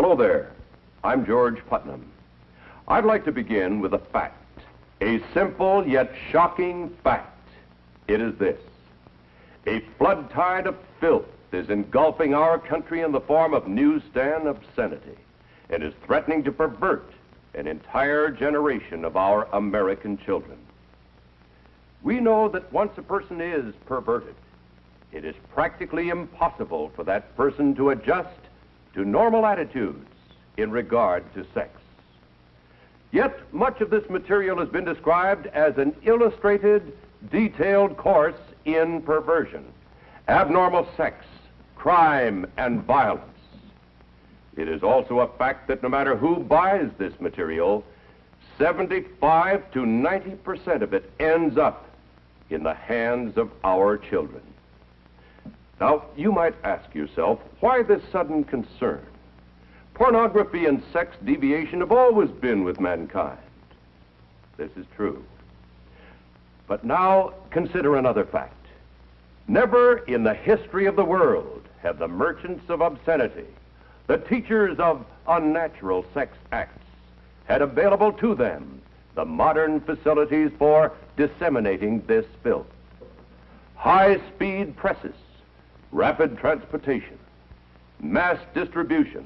Hello there. I'm George Putnam. I'd like to begin with a fact, a simple yet shocking fact. It is this: a flood tide of filth is engulfing our country in the form of newsstand obscenity and is threatening to pervert an entire generation of our American children. We know that once a person is perverted, it is practically impossible for that person to adjust to normal attitudes in regard to sex. Yet much of this material has been described as an illustrated, detailed course in perversion, abnormal sex, crime, and violence. It is also a fact that no matter who buys this material, 75 to 90% of it ends up in the hands of our children. Now, you might ask yourself, why this sudden concern? Pornography and sex deviation have always been with mankind. This is true. But now consider another fact. Never in the history of the world have the merchants of obscenity, the teachers of unnatural sex acts, had available to them the modern facilities for disseminating this filth. High-speed presses, rapid transportation, mass distribution,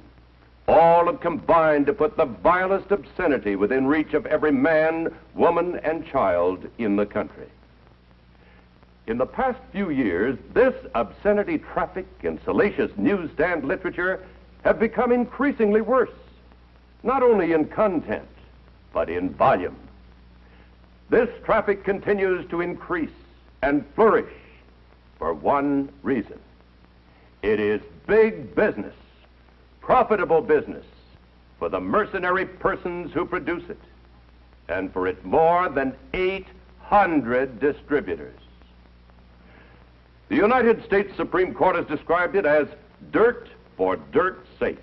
all have combined to put the vilest obscenity within reach of every man, woman, and child in the country. In the past few years, this obscenity traffic and salacious newsstand literature have become increasingly worse, not only in content, but in volume. This traffic continues to increase and flourish for one reason. It is big business, profitable business for the mercenary persons who produce it, and for its more than 800 distributors. The United States Supreme Court has described it as dirt for dirt's sake.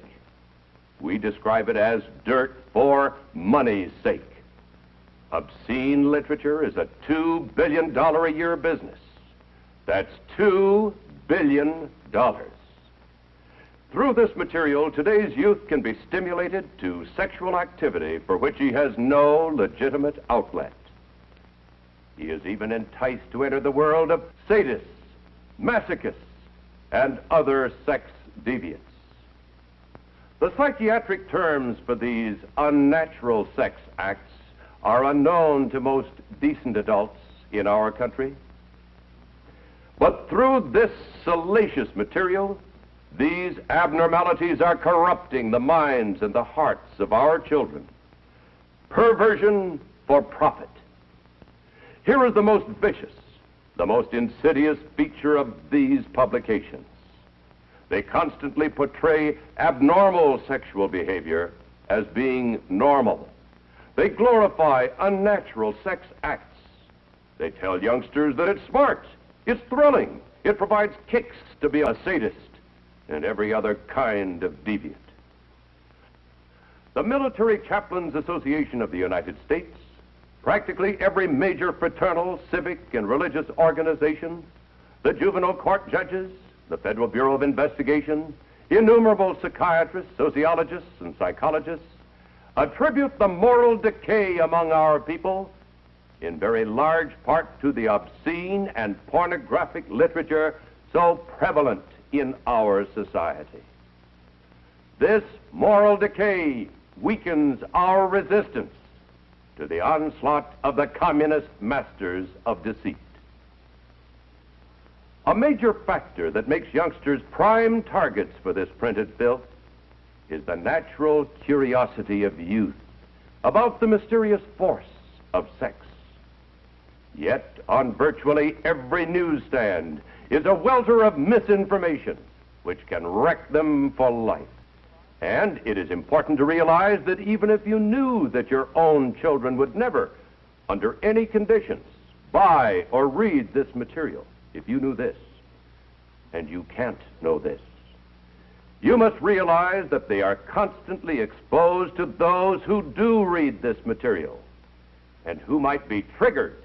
We describe it as dirt for money's sake. Obscene literature is a $2 billion a year business. That's $2 billion. Through this material, today's youth can be stimulated to sexual activity for which he has no legitimate outlet. He is even enticed to enter the world of sadists, masochists, and other sex deviants. The psychiatric terms for these unnatural sex acts are unknown to most decent adults in our country. But through this salacious material, these abnormalities are corrupting the minds and the hearts of our children. Perversion for profit. Here is the most vicious, the most insidious feature of these publications. They constantly portray abnormal sexual behavior as being normal. They glorify unnatural sex acts. They tell youngsters that it's smart, it's thrilling, it provides kicks to be a sadist and every other kind of deviant. The Military Chaplains Association of the United States, practically every major fraternal, civic, and religious organization, the juvenile court judges, the Federal Bureau of Investigation, innumerable psychiatrists, sociologists, and psychologists attribute the moral decay among our people in very large part to the obscene and pornographic literature so prevalent in our society. This moral decay weakens our resistance to the onslaught of the communist masters of deceit. A major factor that makes youngsters prime targets for this printed filth is the natural curiosity of youth about the mysterious force of sex. Yet, on virtually every newsstand is a welter of misinformation which can wreck them for life. And it is important to realize that even if you knew that your own children would never, under any conditions, buy or read this material, if you knew this, and you can't know this, you must realize that they are constantly exposed to those who do read this material and who might be triggered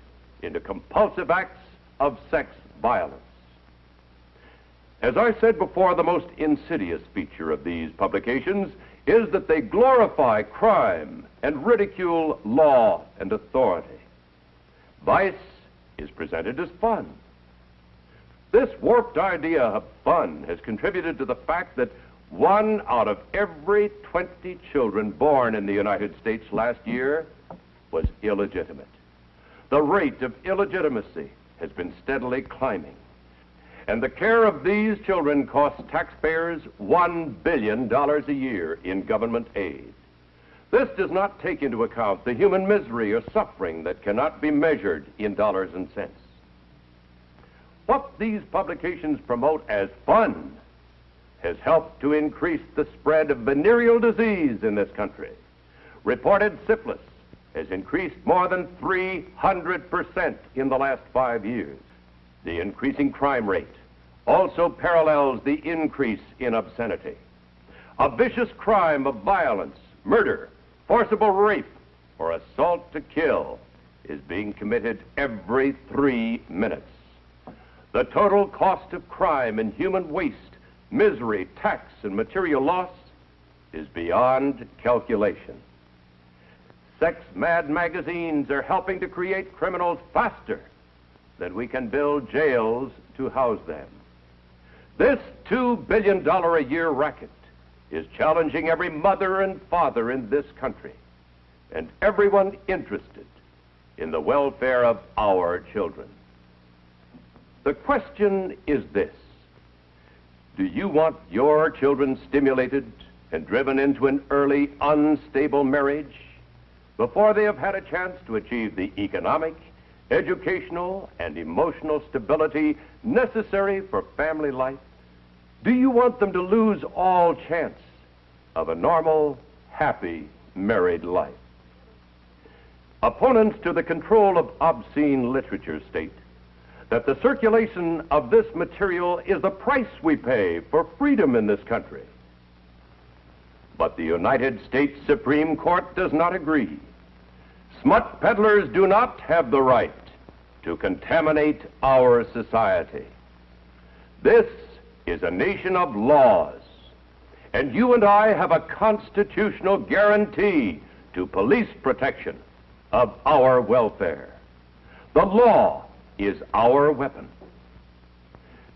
into compulsive acts of sex violence. As I said before, the most insidious feature of these publications is that they glorify crime and ridicule law and authority. Vice is presented as fun. This warped idea of fun has contributed to the fact that 1 out of every 20 children born in the United States last year was illegitimate. The rate of illegitimacy has been steadily climbing, and the care of these children costs taxpayers $1 billion a year in government aid. This does not take into account the human misery or suffering that cannot be measured in dollars and cents. What these publications promote as fun has helped to increase the spread of venereal disease in this country. Reported syphilis has increased more than 300% in the last 5 years. The increasing crime rate also parallels the increase in obscenity. A vicious crime of violence, murder, forcible rape, or assault to kill is being committed every 3 minutes. The total cost of crime in human waste, misery, tax, and material loss is beyond calculation. Sex-mad magazines are helping to create criminals faster than we can build jails to house them. This $2 billion a year racket is challenging every mother and father in this country and everyone interested in the welfare of our children. The question is this: do you want your children stimulated and driven into an early, unstable marriage before they have had a chance to achieve the economic, educational, and emotional stability necessary for family life? Do you want them to lose all chance of a normal, happy, married life? Opponents to the control of obscene literature state that the circulation of this material is the price we pay for freedom in this country. But the United States Supreme Court does not agree. Smut peddlers do not have the right to contaminate our society. This is a nation of laws, and you and I have a constitutional guarantee to police protection of our welfare. The law is our weapon.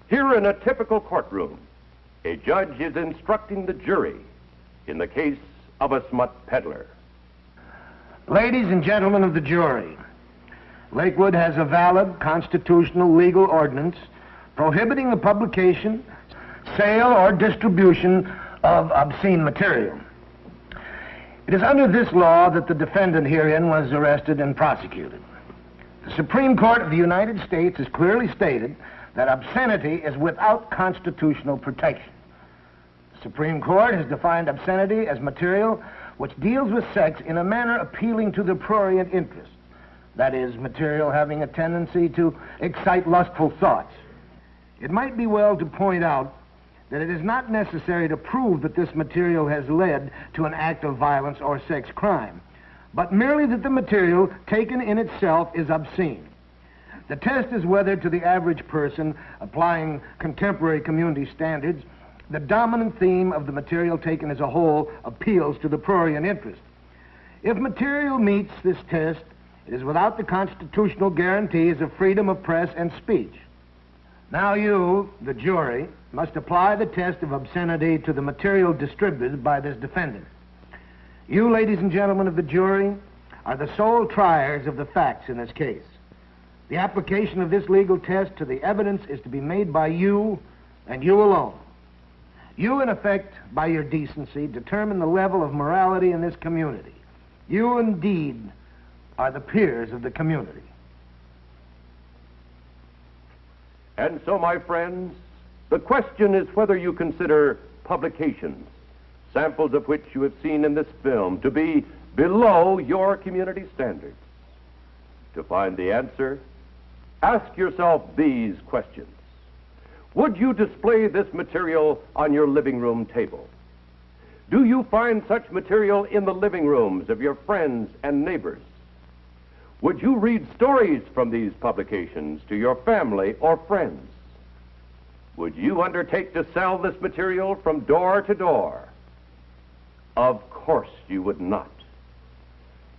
Here in a typical courtroom, a judge is instructing the jury in the case of a smut peddler. Ladies and gentlemen of the jury, Lakewood has a valid constitutional legal ordinance prohibiting the publication, sale, or distribution of obscene material. It is under this law that the defendant herein was arrested and prosecuted. The Supreme Court of the United States has clearly stated that obscenity is without constitutional protection. The Supreme Court has defined obscenity as material which deals with sex in a manner appealing to the prurient interest. That is, material having a tendency to excite lustful thoughts. It might be well to point out that it is not necessary to prove that this material has led to an act of violence or sex crime, but merely that the material taken in itself is obscene. The test is whether, to the average person applying contemporary community standards, the dominant theme of the material taken as a whole appeals to the prurient interest. If material meets this test, it is without the constitutional guarantees of freedom of press and speech. Now you, the jury, must apply the test of obscenity to the material distributed by this defendant. You, ladies and gentlemen of the jury, are the sole triers of the facts in this case. The application of this legal test to the evidence is to be made by you and you alone. You, in effect, by your decency, determine the level of morality in this community. You, indeed, are the peers of the community. And so, my friends, the question is whether you consider publications, samples of which you have seen in this film, to be below your community standards. To find the answer, ask yourself these questions. Would you display this material on your living room table? Do you find such material in the living rooms of your friends and neighbors? Would you read stories from these publications to your family or friends? Would you undertake to sell this material from door to door? Of course you would not.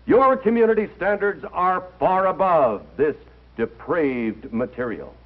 Your community standards are far above this depraved material.